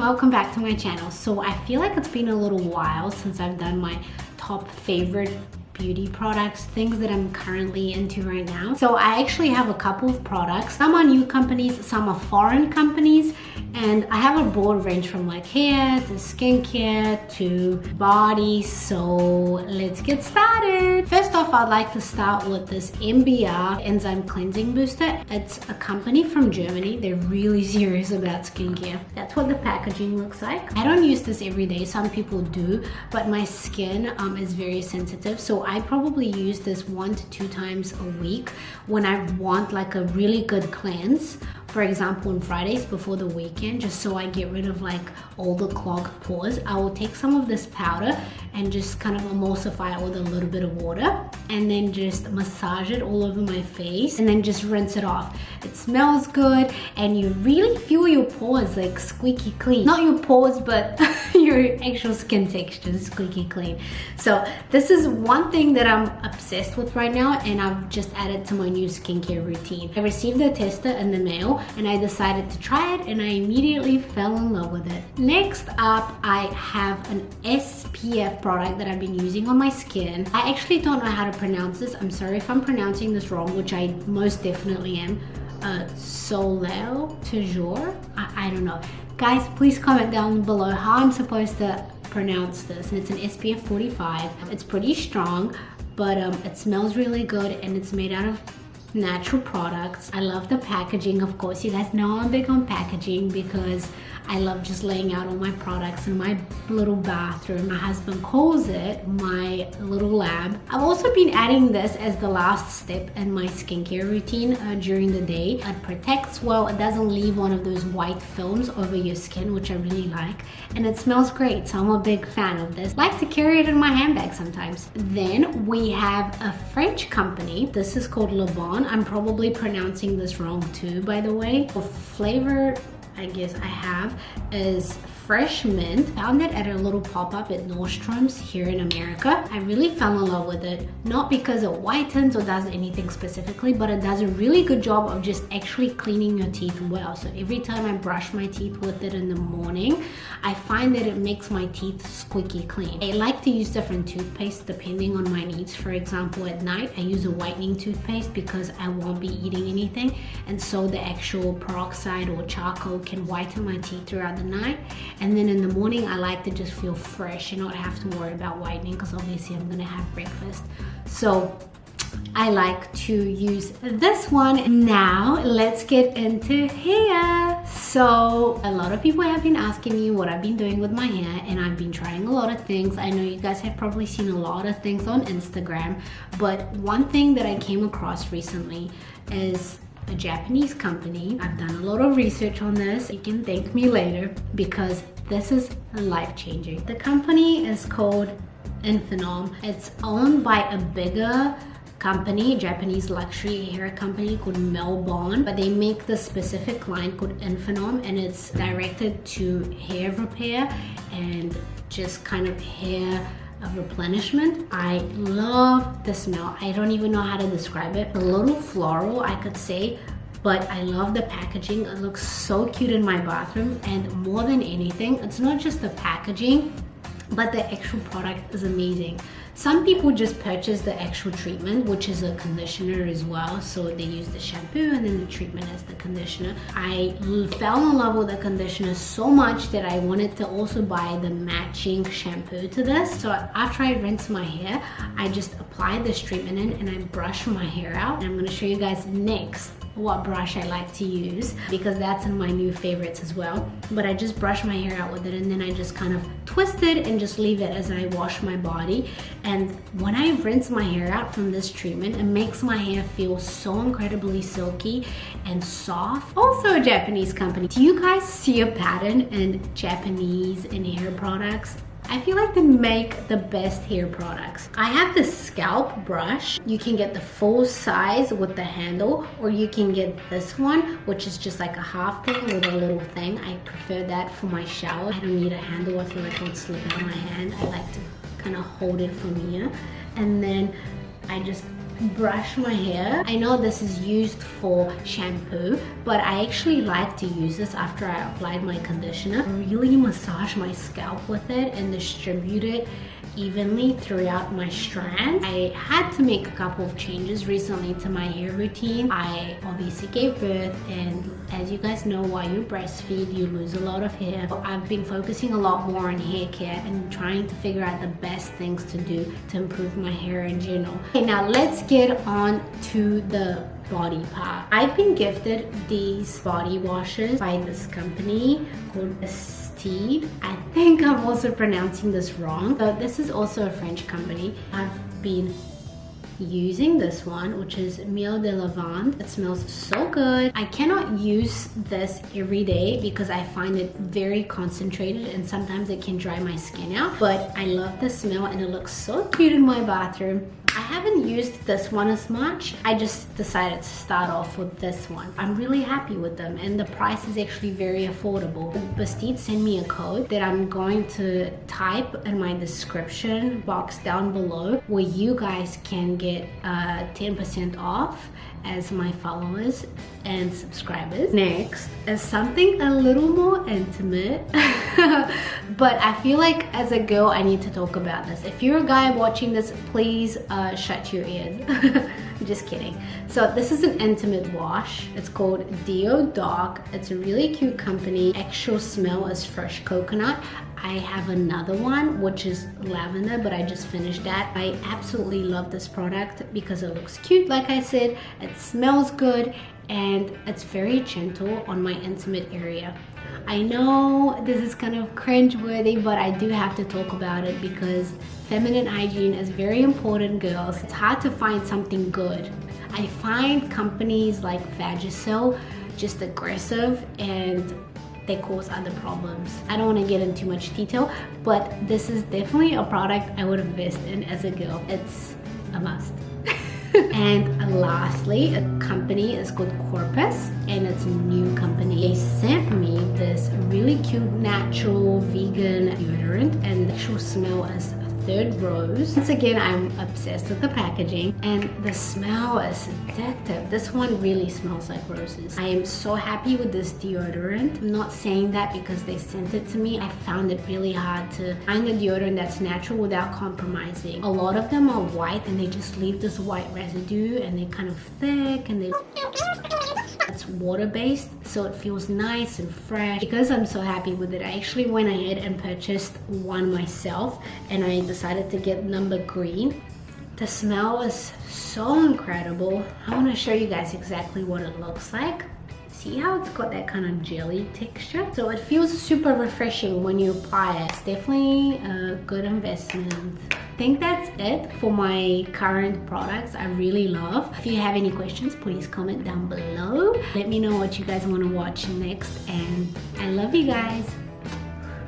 welcome back to my channel. So I feel like it's been a little while since I've done my top favorite beauty products, things that I'm currently into right now. So I actually have a couple of products. Some are new companies, some are foreign companies, and I have a broad range from like hair to skincare to body. So let's get started. First off, I'd like to start with this MBR Enzyme Cleansing Booster. It's a company from Germany. They're really serious about skincare. That's what the packaging looks like. I don't use this every day. Some people do, but my skin is very sensitive. So I probably use this 1 to 2 times a week when I want like a really good cleanse. For example, on Fridays before the weekend, just so I get rid of like all the clogged pores, I will take some of this powder and just kind of emulsify it with a little bit of water and then just massage it all over my face and then just rinse it off. It smells good and you really feel your pores like squeaky clean. Not your pores, but your actual skin texture is squeaky clean. So this is one thing that I'm obsessed with right now, and I've just added to my new skincare routine. I received the tester in the mail and I decided to try it and I immediately fell in love with it. Next up, I have an SPF product that I've been using on my skin. I actually don't know how to pronounce this. I'm sorry if I'm pronouncing this wrong, which I most definitely am. Soleil, Toujours? I don't know. Guys, please comment down below how I'm supposed to pronounce this. And it's an SPF 45. It's pretty strong, but it smells really good and it's made out of natural products. I love the packaging. Of course, you guys know I'm big on packaging because I love just laying out all my products in my little bathroom. My husband calls it my little lab. I've also been adding this as the last step in my skincare routine during the day. It protects well. It doesn't leave one of those white films over your skin, which I really like. And it smells great, so I'm a big fan of this. I like to carry it in my handbag sometimes. Then we have a French company. This is called Lebon. I'm probably pronouncing this wrong too, by the way. The flavor I guess I have is fresh mint. Found it at a little pop-up at Nordstrom's here in America. I really fell in love with it, not because it whitens or does anything specifically, but it does a really good job of just actually cleaning your teeth well. So every time I brush my teeth with it in the morning, I find that it makes my teeth squeaky clean. I like to use different toothpaste depending on my needs. For example, at night I use a whitening toothpaste because I won't be eating anything, and so the actual peroxide or charcoal can whiten my teeth throughout the night. And then in the morning I like to just feel fresh and not have to worry about whitening because obviously I'm gonna have breakfast. So I like to use this one. Now let's get into hair. So a lot of people have been asking me what I've been doing with my hair, and I've been trying a lot of things. I know you guys have probably seen a lot of things on Instagram, but one thing that I came across recently is a Japanese company. I've done a lot of research on this. You can thank me later because this is life-changing. The company is called Imphenom. It's owned by a bigger company, Japanese luxury hair company called Lebon, but they make this specific line called Imphenom, and it's directed to hair repair and just kind of hair of replenishment. I love the smell. I don't even know how to describe it. A little floral, I could say, but I love the packaging. It looks so cute in my bathroom, and more than anything, it's not just the packaging, but the actual product is amazing. Some people just purchase the actual treatment, which is a conditioner as well. So they use the shampoo and then the treatment as the conditioner. I fell in love with the conditioner so much that I wanted to also buy the matching shampoo to this. So after I rinse my hair, I just apply this treatment in and I brush my hair out. And I'm gonna show you guys next what brush I like to use because that's in my new favorites as well. But I just brush my hair out with it and then I just kind of twist it and just leave it as I wash my body. And when I rinse my hair out from this treatment, it makes my hair feel so incredibly silky and soft. Also a Japanese company. Do you guys see a pattern in Japanese and hair products? I feel like they make the best hair products. I have this scalp brush. You can get the full size with the handle, or you can get this one, which is just like a half thing with a little thing. I prefer that for my shower. I don't need a handle. I feel like it would slip out of my hand. I like to kind of hold it from here. And then I just brush my hair. I know this is used for shampoo, but I actually like to use this after I applied my conditioner. Really massage my scalp with it and distribute it evenly throughout my strands. I had to make a couple of changes recently to my hair routine. I obviously gave birth, and as you guys know, while you breastfeed you lose a lot of hair. So I've been focusing a lot more on hair care and trying to figure out the best things to do to improve my hair in general. Okay, now let's get on to the body part. I've been gifted these body washes by this company called Bastide. I think I'm also pronouncing this wrong. So this is also a French company. I've been using this one, which is Miel de Lavande. It smells so good. I cannot use this every day because I find it very concentrated and sometimes it can dry my skin out, but I love the smell and it looks so cute in my bathroom. I haven't used this one as much. I just decided to start off with this one. I'm really happy with them and the price is actually very affordable. Bastide sent me a code that I'm going to type in my description box down below, where you guys can get 10% off as my followers and subscribers. Next is something a little more intimate, but I feel like as a girl I need to talk about this. If you're a guy watching this, please shut your ears. Just kidding. So this is an intimate wash. It's called DeoDoc. It's a really cute company. Actual smell is fresh coconut. I have another one which is lavender, but I just finished that. I absolutely love this product because it looks cute, like I said, it smells good, and it's very gentle on my intimate area. I know this is kind of cringe-worthy, but I do have to talk about it because feminine hygiene is very important, girls. It's hard to find something good. I find companies like Vagisil just aggressive and they cause other problems. I don't want to get into much detail, but this is definitely a product I would invest in as a girl. It's a must. And lastly, a company is called Corpus, and it's a new company. They sent me this really cute natural vegan deodorant, and the actual smell is Third Rose. Once again, I'm obsessed with the packaging and the smell is addictive. This one really smells like roses. I am so happy with this deodorant. I'm not saying that because they sent it to me. I found it really hard to find a deodorant that's natural without compromising. A lot of them are white and they just leave this white residue and they're kind of thick and it's water-based, so it feels nice and fresh. Because I'm so happy with it, I actually went ahead and purchased one myself, and I decided to get number green. The smell is so incredible. I want to show you guys exactly what it looks like. See how it's got that kind of jelly texture? So it feels super refreshing when you apply it. It's definitely a good investment. I think that's it for my current products I really love. If you have any questions, please comment down below. Let me know what you guys want to watch next, and I love you guys.